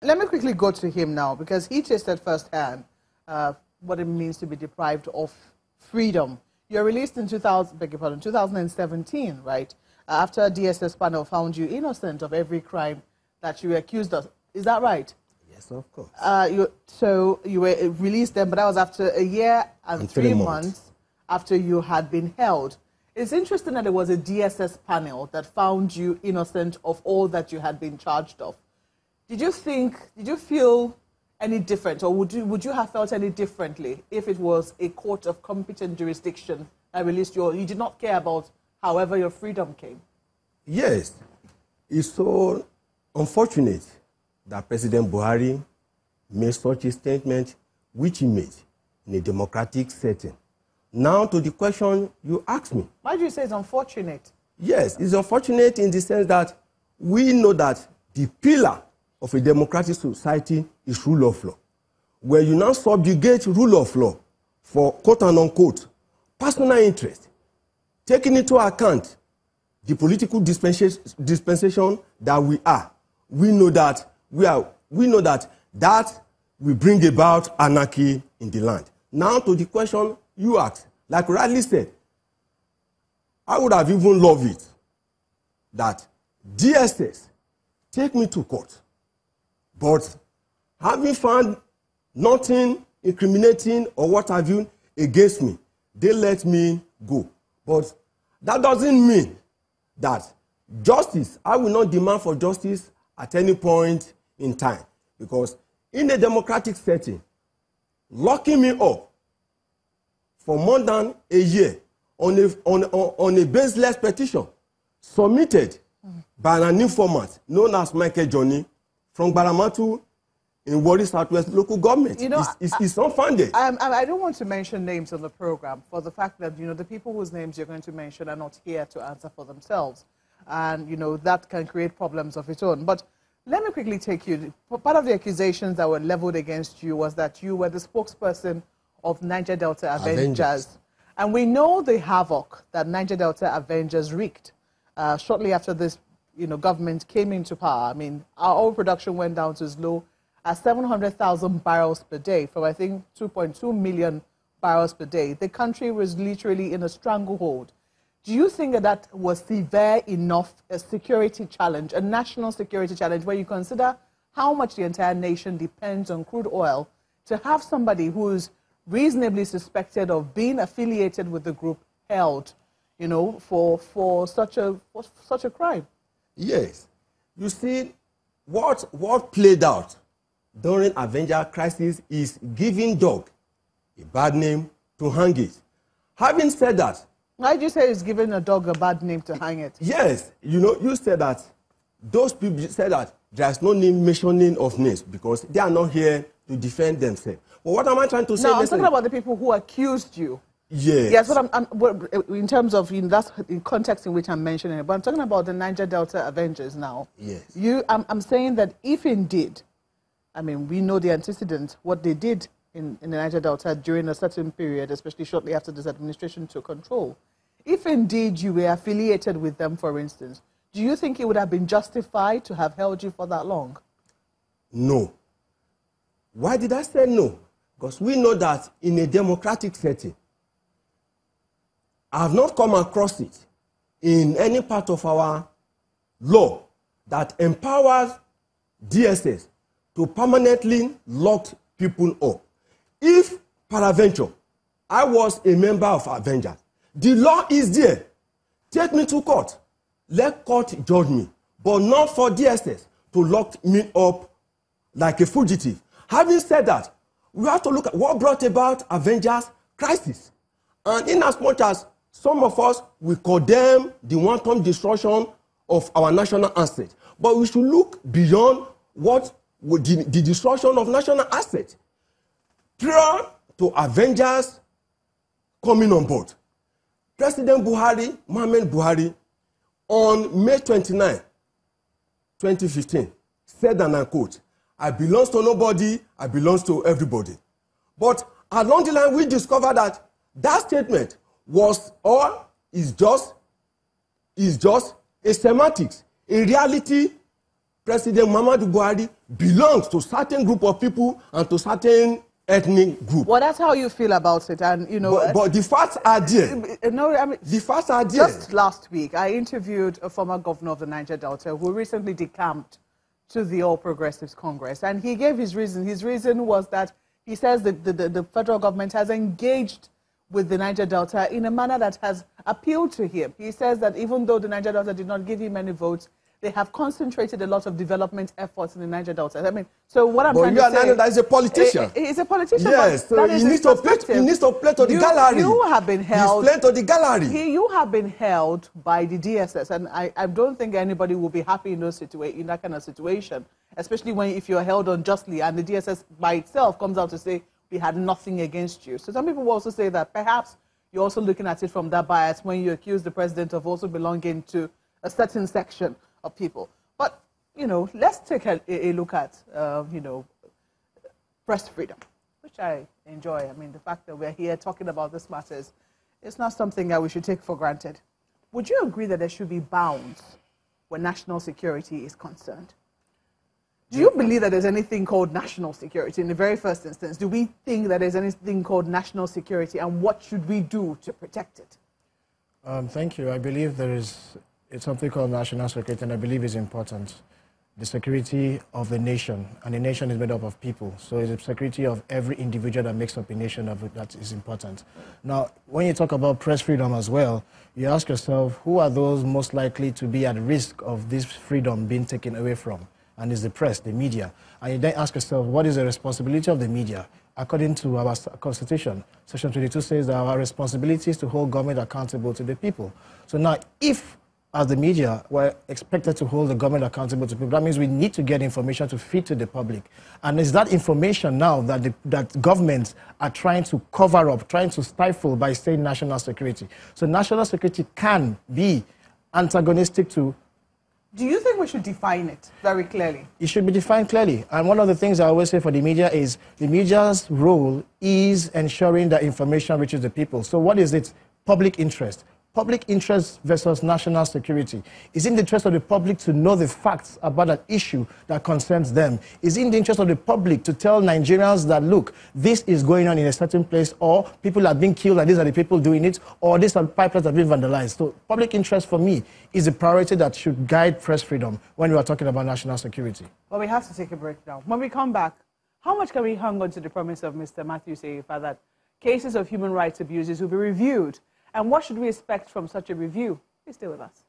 Let me quickly go to him now, because he tasted firsthand what it means to be deprived of freedom. You're released in 2017, right? After a DSS panel found you innocent of every crime that you were accused of. Is that right? Yes, of course. So you were released then, but that was after a year and 3 months after you had been held. It's interesting that it was a DSS panel that found you innocent of all that you had been charged of. Did you feel any different, or would you have felt any differently if it was a court of competent jurisdiction that released you, or you did not care about however your freedom came? Yes. It's so unfortunate that President Buhari made such a statement, which he made in a democratic setting. Now to the question you asked me. Why do you say it's unfortunate? Yes, it's unfortunate in the sense that we know that the pillar of a democratic society is rule of law. Where you now subjugate rule of law for quote and unquote personal interest, taking into account the political dispensation that we are, we know that that will bring about anarchy in the land. Now to the question you asked, like rightly said, I would have even loved it that DSS take me to court, but having found nothing incriminating or what have you against me, they let me go. But that doesn't mean that justice, I will not demand for justice at any point in time, because in a democratic setting, locking me up for more than a year on a baseless petition submitted by an informant known as Michael Johnny from Baramatu in Warri Southwest local government. You know, it's unfounded. I don't want to mention names on the program for the fact that, the people whose names you're going to mention are not here to answer for themselves. And, that can create problems of its own. But let me quickly take you. Part of the accusations that were leveled against you was that you were the spokesperson of Niger Delta Avengers. And we know the havoc that Niger Delta Avengers wreaked shortly after this government came into power. I mean, our oil production went down to as low as 700,000 barrels per day from, I think, 2.2 million barrels per day. The country was literally in a stranglehold. Do you think that was severe enough a security challenge, a national security challenge, where you consider how much the entire nation depends on crude oil, to have somebody who's reasonably suspected of being affiliated with the group held, for such a crime? Yes. You see, what played out during Avenger crisis is giving dog a bad name to hang it. Having said that, why did you say it's giving a dog a bad name to hang it? Yes, you said that those people said that there's no name mentioning of names because they are not here to defend themselves. But what am I trying to say? No, I'm talking about the people who accused you. Yes. Yes, in terms of, that's in context in which I'm mentioning it. But I'm talking about the Niger Delta Avengers now. Yes. I'm saying that if indeed, I mean, we know the antecedent, what they did in the Niger Delta during a certain period, especially shortly after this administration took control. If indeed you were affiliated with them, for instance, do you think it would have been justified to have held you for that long? No. Why did I say no? Because we know that in a democratic setting, I have not come across it in any part of our law that empowers DSS to permanently lock people up. If, peradventure, I was a member of Avengers, the law is there. Take me to court. Let court judge me. But not for DSS to lock me up like a fugitive. Having said that, we have to look at what brought about Avengers crisis. And in as much as some of us will condemn the wanton destruction of our national assets, but we should look beyond what the destruction of national assets. Prior to Avengers coming on board, President Buhari, Mohamed Buhari, on May 29, 2015, said, and I quote, "I belong to nobody, I belong to everybody." But along the line, we discovered that that statement was or is just a semantics. In reality, President Muhammadu Buhari belongs to certain group of people and to certain ethnic group. Well, that's how you feel about it, and you know. But the facts are there. No, I mean, the facts are there. Just last week, I interviewed a former governor of the Niger Delta who recently decamped to the All Progressives Congress, and he gave his reason. His reason was that he says that the federal government has engaged with the Niger Delta in a manner that has appealed to him. He says that even though the Niger Delta did not give him any votes, they have concentrated a lot of development efforts in the Niger Delta. I mean, so what I'm trying to say... But he's a politician. He's a politician, yes, but so he needs to play to the gallery. You have been held... He's playing to the gallery. You have been held by the DSS, and I don't think anybody will be happy in that kind of situation, especially if you're held unjustly and the DSS by itself comes out to say, we had nothing against you. So some people will also say that perhaps you're also looking at it from that bias when you accuse the president of also belonging to a certain section of people. But, you know, let's take a look at, you know, press freedom, which I enjoy. I mean, the fact that we're here talking about these matters, it's not something that we should take for granted. Would you agree that there should be bounds when national security is concerned? Do you believe that there's anything called national security in the very first instance? Do we think that there's anything called national security, and what should we do to protect it? Thank you. I believe it's something called national security, and I believe it's important. The security of the nation, and the nation is made up of people. So it's the security of every individual that makes up a nation that is important. Now, when you talk about press freedom as well, you ask yourself, who are those most likely to be at risk of this freedom being taken away from? And it's the press, the media. And you then ask yourself, what is the responsibility of the media? According to our Constitution, Section 22 says that our responsibility is to hold government accountable to the people. So now, if as the media, we're expected to hold the government accountable to people, that means we need to get information to feed to the public. And it's that information now that governments are trying to cover up, trying to stifle by saying national security. So national security can be antagonistic to... Do you think we should define it very clearly? It should be defined clearly. And one of the things I always say for the media is the media's role is ensuring that information reaches the people. So what is it? Public interest. Public interest versus national security. Is in the interest of the public to know the facts about an issue that concerns them? Is in the interest of the public to tell Nigerians that, look, this is going on in a certain place, or people are being killed and these are the people doing it, or these are pipelines that are being vandalized? So public interest for me is a priority that should guide press freedom when we are talking about national security. Well, we have to take a break now. When we come back, how much can we hang on to the promise of Mr. Matthew Seifa that cases of human rights abuses will be reviewed? And what should we expect from such a review? Please stay with us.